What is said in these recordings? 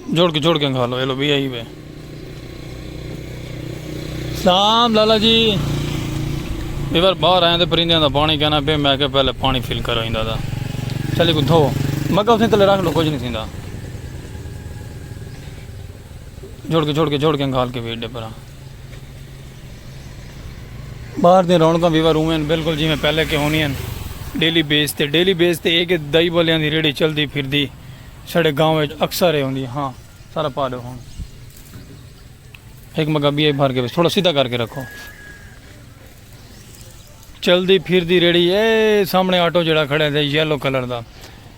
जोड़ के खा लो, ये लो भी आई वे। सलाम लाला जी। बार बाहर आए तो परिंदे का पानी कहना पे, मैं क्या पहले पानी फिल करो इंदा दा चले को धो मगर उसे तले रख लो, कुछ नहीं सींदा। जोड़ के खाल के वेट पर बाहर दी रौनक भी रूम हैं बिल्कुल जिमें पहले के होनी हैं। डेली बेस ते एक दही बलियां दी रेड़ी चलती फिरदी साढ़े गाँव में अक्सर है होंगी। हाँ सारा पा लो, हाँ एक मग्गा भी भर के थोड़ा सीधा करके रखो। चलती फिरदी रेड़ी ये सामने ऑटो जड़ा खड़ा है येलो कलर का,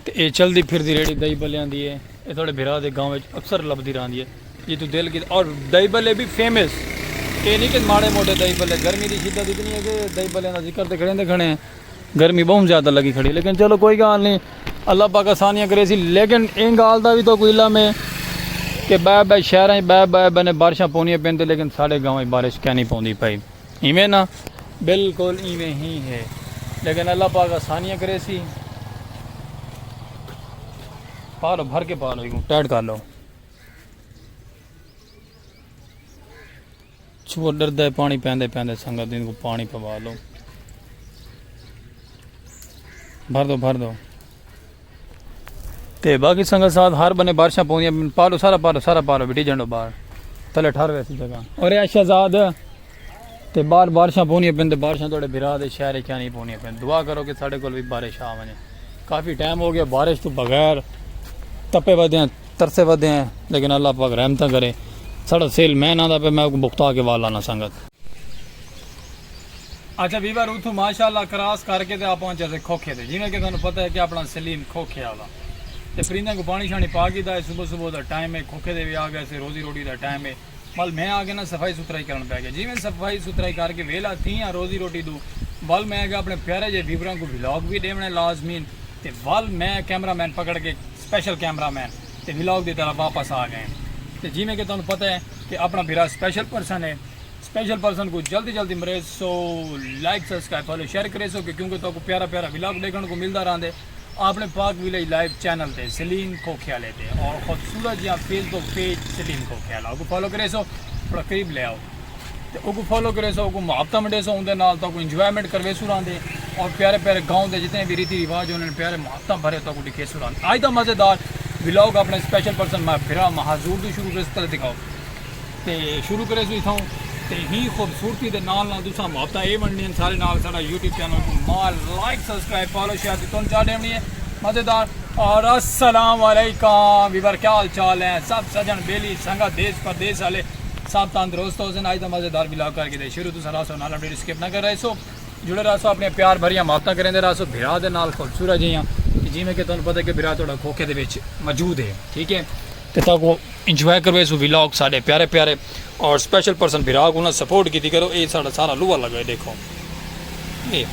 तो ये चलती फिरदी रेड़ी दही बलियां दी है। ये थोड़े बिरा के गाँव में अक्सर लभदी रही है ये तू दिल की। और दही बल्ले भी फेमस, ये नहीं कि माड़े मोटे दही बल्ले। गर्मी की शिद्दत इतनी है कि दही बल्ले का जिक्र तो खड़े हैं, गर्मी बहुत ज़्यादा लगी खड़ी। लेकिन चलो कोई गल नहीं, अल्लाह पाक आसानियाँ करे सी। लेकिन इन गाल का भी तो कोई में कि बै शहर बै ने बारिशा पौनियाँ पैंती, लेकिन साढ़े गाँव बारिश क्या नहीं पौंदी पाई। इवें ना बिल्कुल इवें ही है, लेकिन अल्लाह पाक आसानियाँ करे सी। पा लो भर के पा लो, टाइट कर लो। छुआ डरदा है पानी पैंदे पैंदे, संगत इनको पानी पवा लो। भर दो ते बाकी संगत साथ हर बने बारिशा पौंदियां। पा लो सारा पा लो बेटी जंडो बाहर थले ठहर वैसी जगह। और शहजाद ते बाहर बारिशा पौनियां पैंदे, बारिशा थोड़े बिरा दे शहर क्या नहीं पौनियां पैंदे। दुआ करो कि साढ़े कोल भी बारिश आ वने। काफ़ी टाइम हो गया बारिश तो बगैर तपे वदे हैं तरसे वदे हैं, लेकिन अल्लाह पाक रहमत करे। साढ़ा सेल मैं ना पे मैं बुख्ता के वाल लाना संगत। अच्छा वीवर उतो माशाल्लाह क्रॉस करके तो आप पहुंचे से खोखे थे, जिमें कि तुहानू पता है कि अपना सलीम खोखे वाला तो परिंदे को पानी शानी पा कीता है। सुबह का टाइम है, खोखे दे भी आ गए से, रोजी रोटी का टाइम है। मल मैं आ गया ना सफाई सुथराई करन पै गया। जिमें सफाई सुथराई करके वेला थी या रोजी रोटी दूँ वल मैं गया अपने प्यारे जे वीवरों को व्लॉग भी देने लाजमीन। तो वल मैं कैमरामैन पकड़ के स्पेशल कैमरामैन तो व्लॉग की तरफ वापस आ गए। तो जिमें कि तुहानू पता है कि अपना बिरा स्पेशल पर्सन है, स्पेशल पर्सन को जल्दी मरे so like subscribe follow share करे सो कि क्योंकि तो प्यारा व्लॉग देखने को मिलता रहा आपने पाक विलेज लाइव चैनल पे सलीम खोखियाले थे। और खूबसूरत या फेसबुक पेज सलीम खोखियाला को फॉलो करे सो, थोड़ा करीब ले आओ तो वो फॉलो करे सो, मुहाबता मंडे सो उनके नाल तो इंजॉयमेंट करवे सो रहा। और प्यारे गाँव के जितने भी रीति रिवाज उन्होंने प्यारे मुहाबता भरे तो दिखे सो रहा। आज का मज़ेदार व्लॉग अपने स्पेशल पर्सन मैं फिर महाजूर तो शुरू कर तरह दिखाओ तो शुरू करे सो इथों तो ही खूबसूरती के नाल तुसा मुहाबता ये बननी सारे नाल सारा यूट्यूब चैनल को माल लाइक सब्सक्राइब फॉलो शेयर तुम चाह देनी है मज़ेदार। और अस्सलाम वालेकुम वीवर क्या हाल चाल है सब सजन बेली संगत देश परदेश वाले सब तंदुरुस्त हो सन। आज तो मज़ेदार व्लॉग करके शुरू तो सारा सो नाल अपडेट स्किप ना कर रहे सो, जुड़े रहो अपने प्यार भरिया मुहाबता करेंगे रहो सो। बिरा के नाल खूबसूरत जियाँ जिमें कि तुम पता है कि बिरा थोड़ा खोखे दे विच मौजूद है, ठीक है। तो ताको इंजॉय करवे सो व्लॉग साढ़े प्यारे और स्पेशल पर्सन बिरा को ना सपोर्ट की करो। ये सारा लुआ लगा देखो ये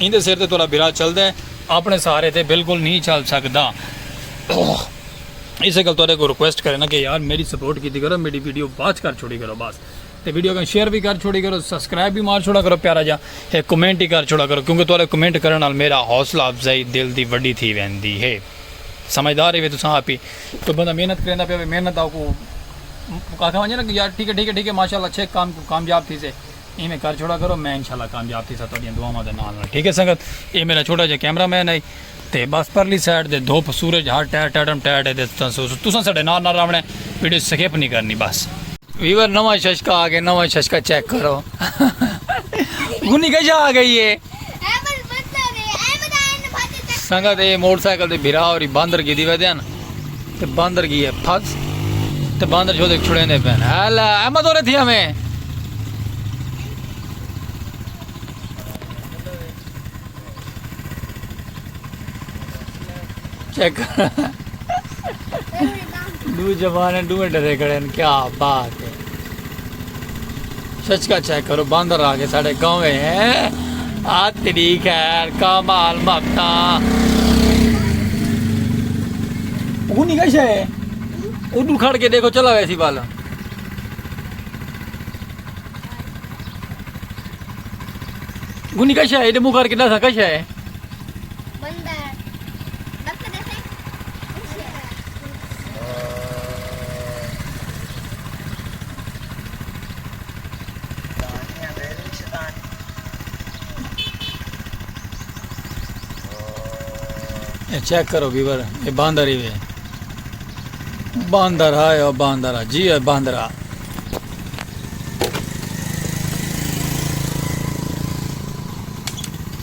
इंदे सिर ते थोड़ा बिरा चलता है, अपने सहारे ते बिल्कुल नहीं चल सकता। इस गल तुहाडे को रिक्वेस्ट करे ना कि यार मेरी सपोर्ट की करो, मेरी वीडियो वॉच कर छोड़ी करो बस। तो वीडियो का शेयर भी कर छोड़ी करो, सब्सक्राइब भी मार छोड़ा करो प्यारा जा, एक कमेंट ही कर छोड़ा करो क्योंकि तुहाडे कमेंट करने नाल मेरा हौसला अफजाई दिल दी वड्डी थी वेंदी है। समझदार है तुम आप ही तो बंदा मेहनत करेंदा पे मेहनत को आखा वजे ना कि यार ठीक है माशाल्लाह अच्छे काम को कामयाब थी से इवें कर छोड़ा करो। मैं इंशाल्लाह कामयाब थी तुहाडियां दुआवां दे नाल, ठीक है संगत। ये मेरा छोटा जिहा कैमरा मैन है तो बस परली साइड दे धुप सूरज हर टैटम टैट है तुसां साडे नाल रवणे, वीडियो स्किप नहीं करनी बस। वीवर नवा शशका आ गया, नवा शशका चेक करो। गुनी कैसा आ गई है संगत। ये मोटरसाइकिल से बिरा और बांदर की वजह तो बांदर की है फस तो बांदर छोड़े छुड़े पैन हला अहमद हो रही थी हमें चेक दू जबान डूए डरे खड़े क्या बात है। सच का चेक करो बांदर आ गए साढ़े गाँव में तेरी खैर कमाल मकता गुनी कैसे है उर्दू खड़ के देखो चला वैसी वाला गुनी कैसा है मुँह करके ना था कैसा है चेक करो वीवर, ये बांदर ही वे, बांदर है और बांदरा जी है बांदरा।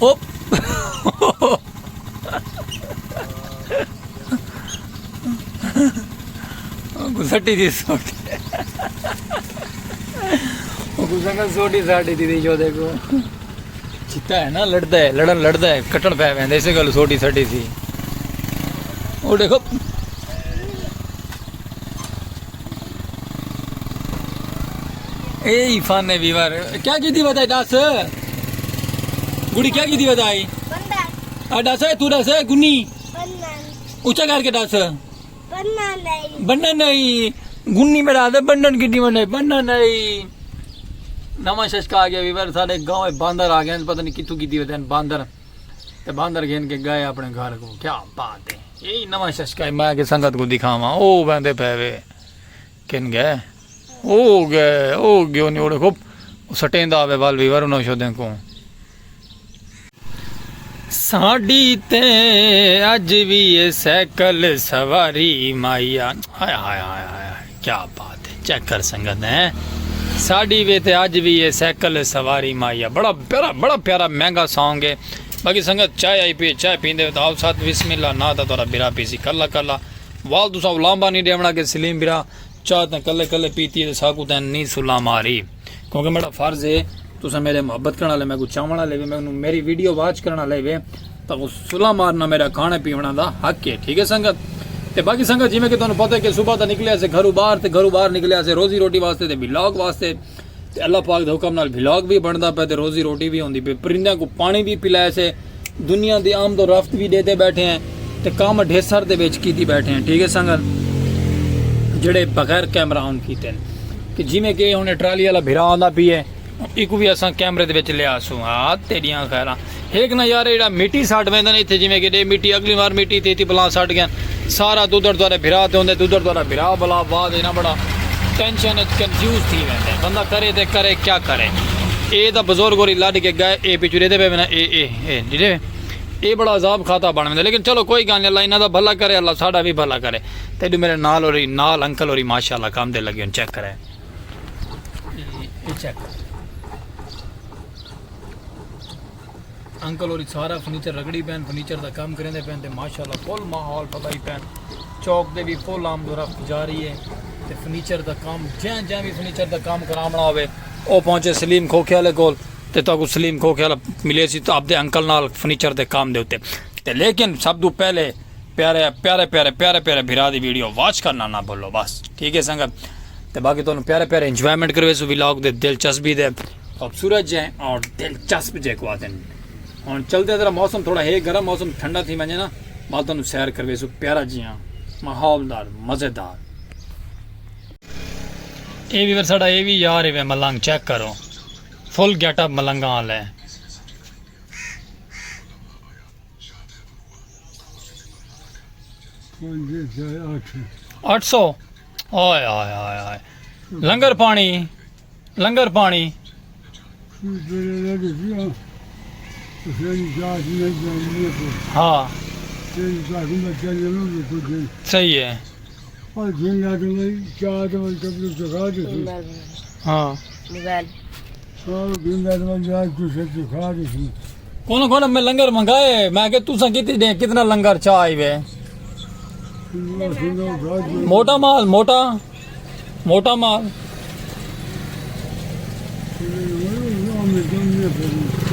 ओप गुसटी थी सोटी, सोटी साटी थी जो देखो चित्ता है ना, लड़ता है लड़ता है कटन पै पैंदे इसे गल सोटी सटी थी। वो देखो ए फन है वीवर। क्या की थी बताई दास गुड़ी, क्या की थी बताई डास है तू, डास है गुन्नी ऊंचा करके डास बनना नहीं गुन्नी में डाल दे, बंडन की नहीं बनना नहीं। नवा शशका आ गया वीवर, सारे गांव बांदर आ गए, पता नहीं कितू की बांदर, ते बांदर घेन के गए अपने घर को। क्या बात है, यही नवा शशका है, मैं के संगत को दिखावा। ओ बंदे पैवे किन गए ओ गयो नहीं ओड़े खूब सटेंदा आवे वाल वीवर उन्होंने शोधे को। साड़ी ते अज भी ये साइकिल सवारी माइया, हाय हाय हाय हाय, क्या बात है। चेक कर संगत है, साड़ी वे ते अज भी ये साइकिल सवारी माइया, बड़ा प्यारा महंगा सॉन्ग है। बाकी संगत चाय आई पी, चाय पींदे तो आओ साथ बिस्मिल्लाह ना था तोरा बिरा पीसी कल्ला वाल तुसा लांबा नहीं देवना के सलीम बिरा चाह ते कल्ले पीती है साकू तैन नहीं सुला मारी, क्योंकि मेरा फर्ज है तुसा मेरे मोहब्बत करने वाले, मैं कुछ चावना ले मैं मेरी वीडियो वॉच करना ले तो सुला मारना मेरा खाने पीवना का हक है। ठीक है संगत। ते बाकी संगत जिमें कि तुहानू पता है कि सुबह तो निकलिया से घरों बाहर निकलिया से रोजी रोटी वास्ते, विलॉग वास्ते, ते अल्लाह पाक दे हुक्म नाल विलॉग भी बनता पे, रोजी रोटी भी होंदी पे, परिंदे को पानी भी पिलाया से, दुनिया की आमद और रफ्त भी देते बैठे हैं, ते काम ढेसर दे विच कीती बैठे हैं। ठीक है संगत, जेड़े बगैर कैमरा ऑन कीते कि जिमें कि हुणे ट्राली वाला भिरा आंदा पी है, एक भी असां कैमरे दे विच लिया सू। हाँ तेरियां खैरां एक ना यार, एड़ा मिट्टी सट वेंदे ने इत्थे, जिमें कि मिट्टी अगली बार मिट्टी थी बला सट गया सारा दुधड़ द्वारे भिरा ते होंदे, दुधड़ द्वारा भिरा बला बाद इना बड़ा टेंशन कंफ्यूज थी वेंदे, बंदा करे ते करे क्या करे। ए दा बुजुर्ग होरी लड़ के गए, ए पिछुरे दे पे ना ए जिदे ये बड़ा अजाब खाता बन वेंदा, लेकिन चलो कोई गल नहीं, अल्लाह इन्हां दा भला करे, अल्लाह साडा भी भला करे। तेडू मेरे नाल अंकल होरी माशाअल्लाह काम दे लगे, चेक करे चेक अंकल और सारा फर्नीचर रगड़ी पैन, फर्नीचर का काम करेंदे पैन ते माशाअल्लाह फुल माहौल पता ही पैन, चौक दे भी फुल आमदोरफ्त जारी है। ते फर्नीचर का काम जैं भी फर्नीचर का काम करावना होवे ओ पहुंचे सलीम खोखे वाले कोल, ते ताकू सलीम खोखे वाला मिले सी तो आपदे अंकल नाल फर्नीचर के काम दे उत्ते। ते लेकिन सब तो पहले प्यारे भिरा दी वीडियो वॉच करना ना भूलो बस। ठीक है संगत। ते बाकी तुहानू प्यारे इंजॉयमेंट करवे सो व्लॉग दे, दिलचस्पी दे खूबसूरत जै और दिलचस्प जै को आते हैं। और चलते जरा मौसम थोड़ा है गर्म, मौसम ठंडा थी वजे ना, बाल तुहानू सैर करवे सो प्यारा जिया माहौलदार मज़ेदार। ये भी साड़ा ये भी यार है मलंग, चेक करो फुल गेटअप मलंगा वाला है। $800 ओए आय आय आय। लंगर पानी हाँ सही है। हाँ कौन मैं लंगर मंगाए, मैं के तुसा कितना लंगर चाह आई वे। मोटा माल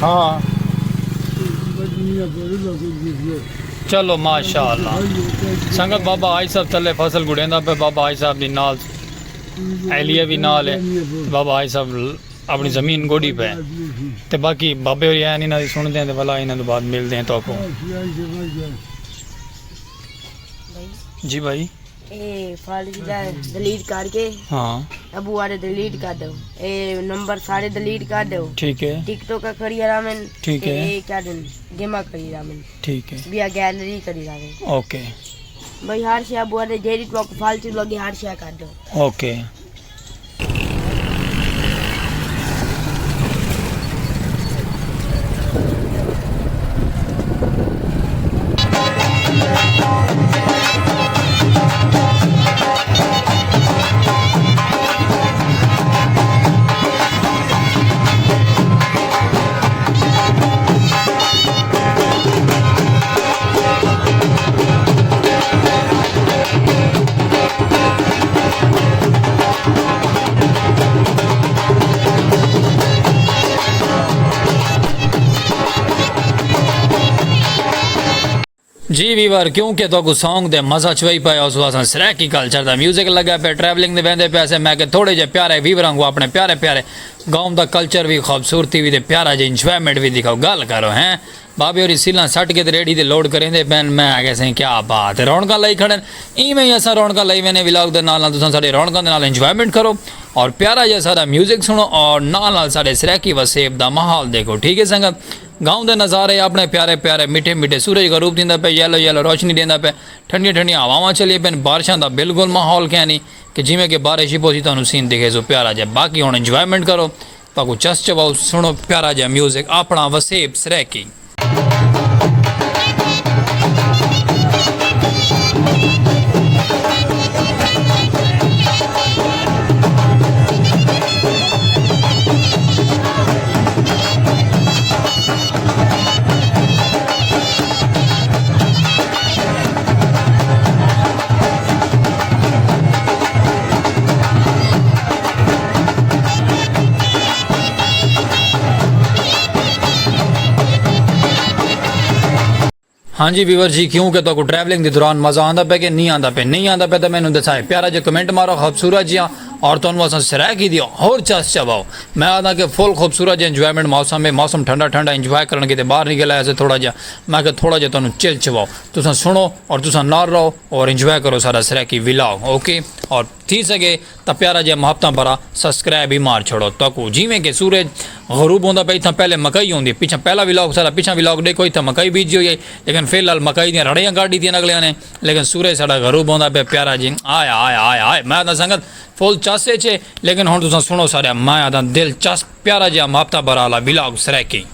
हाँ चलो माशाअल्लाह। संगत बाबा आई साहब चले फसल गुड़ेंदा पे, बाबा आई साहब दी नाल एलिया भी नाल है, बाबा आई साहब अपनी जमीन गोडी पे ते बाकी बाबे होरी ऐन इन्हां दी सुनदे हैं ते भला इन्हां दे बाद मिलदे हैं तो को। जी भाई ए फाइल डिलीट करके हाँ अबू वाले डिलीट कर दो, ए नंबर सारे डिलीट कर दो। ठीक है। टिकटॉक का करी रामन, ठीक है। ए क्या दिन गेमा करी रामन, ठीक है। बिया गैलरी करी रामन। ओके भाई हर शे अबू वाले जेडी टॉक फालतू लोग हर शे कर दो। ओके। जी वीवर क्योंकि तो सॉन्ग दे मजा चवई पाया उस वास्ते सराकी कल्चर दा म्यूजिक लगा पे ट्रैवलिंग दे वेंदे पैसे मैं के थोड़े जे प्यारे वीवरां को अपने प्यारे प्यारे गांव दा कल्चर भी खूबसूरती भी ते प्यारा जे एंजॉयमेंट भी दिखाओ गल करो हैं बाबे और सिला सट के रेडी ते लोड करेंदे पैन मैं आगे से क्या बात है रौनक लाई खड़न इवें ही असा रौनक लाई मैंने व्लॉग दे नाल तुसां साडे रौनकां दे नाल एंजॉयमेंट करो और प्यारा जे सारा म्यूजिक सुनो और नाल साडे सराकी वसेब दा माहौल देखो ठीक है संगत गाँव के नज़ारे अपने प्यारे प्यारे मीठे मीठे सूरज का रूप दिंदा पे येलो येलो रोशनी देंदा पे ठंडिया ठंडिया हवावां चली पे बारिशों का बिल्कुल माहौल क्या नहीं कि जिमें कि बारिश ही पोसी तुहानू सीन दिखे सो प्यारा जा बाकी हुण एंजॉयमेंट करो ताकू चस चबाओ सुनो प्यारा जा म्यूजिक अपना वसेब सराकी हाँ जी वीवर जी क्योंकि तो ट्रैवलिंग के दौरान मजा आंदा पे कि नहीं आंदा पे नहीं आंदा पे तो मैंने दसाए प्यारा जो कमेंट मारो खूबसूरत जिया और तुम अस सराकी दियो और चस चबाओ मैं आता कि फुल खूबसूरत जो एंजॉयमेंट मौसम में मौसम ठंडा ठंडा एंजॉय करने के बाहर निकल आया से थोड़ा जा मैं थोड़ा जा तुम चिल चबाओ तुम सुनो और तुम नाल रहो और एंजॉय करो सारा सराकी विलाओ ओके और थी सके तो प्यारा जहा मुहब्बत भरा सब्सक्राइब ही मार छोड़ो तकू जिमें कि सूरज गरूब होंदा पे इतना पहले मकई होंगी पिछा पहला विलॉग सारा पिछा विलॉग देखो इतना मकई बीजी हुई है लेकिन फिलहाल मकई दी रड़ियाँ गाड़ी दी अगलिया ने लेकिन सूरज सारा गरूब होंदा पे प्यारा जी आया आया आया आया मैं आता संगत फुल चसे चे लेकिन हुण तुसां सुनो सारे मैं आता दिलचस्प प्यारा जहा मुहब्बत भरा वाला विलॉग सराकी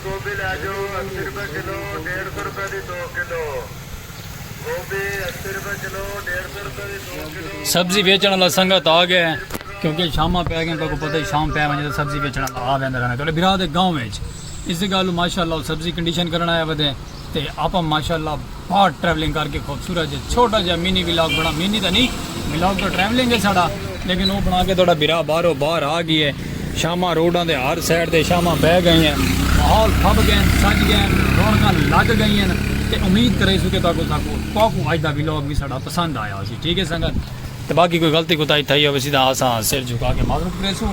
गोभी ले जाओ 80 रुपए किलो 150 रुपए की 2 किलो गोभी 80 रुपए किलो 150 रुपए की 2 किलो सब्जी बेचने वाला संगत आ गया है क्योंकि शामा पै गए तो पता ही शाम पै वजे तो सब्जी बेचने वाला आ वेंदा रहना थोड़े बिरा दे गांव में इस गल माशाल्लाह सब्जी कंडीशन करना आया वदे ते आप माशाल्लाह बहुत ट्रैवलिंग करके खूबसूरत जो छोटा जहा मिनी विलॉग बना मिनी तो नहीं विलॉग तो ट्रैवलिंग है साड़ा लेकिन वो बना के थोड़ा बिरा बाहरों बाहर आ गई है शामा रोडों के हर साइड से शामा बह गई हैं माहौल फब गए सज गए रौनक लग गई हैं तो उम्मीद करे कि ताको अज का विलॉग भी साड़ा पसंद आया सी ठीक है संगत तो बाकी कोई गलती कुताई थी हो सीधा आसा सिर झुका के माजरत करेसू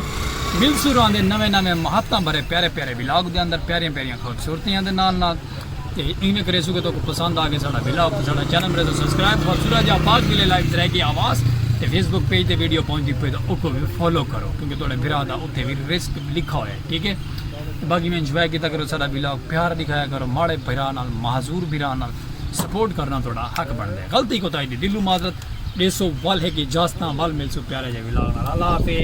मिलसू आते नवे नवे मुहब्बत भरे प्यारे प्यारे विलॉग के अंदर प्यारिया प्यारिया खूबसूरतियां के नाल इवें करेसू कि तो पसंद आ गए साड़ा विलॉग साड़ा चैनल मेरे तो सब्सक्राइब खूबसूरत जहा बात के लिए लाइव तरह की आवाज़ तो फेसबुक पेज से वीडियो पहुँचती पे तो उसको भी फॉलो करो क्योंकि थोड़े बिरा का उत्थे भी रिस्क लिखा हुआ है ठीक है बाकी मैं इंजॉय किया करो सारा विलॉग प्यार दिखाया करो माड़े भरा नाल महजूर भरा नाल सपोर्ट करना थोड़ा हक बनता है गलती कोताही दी दिलू माजरत 150 वाल है कि जास्ता वाल मिलसू प्यारे जे विलॉग नाल अल्लाह हाफिज़।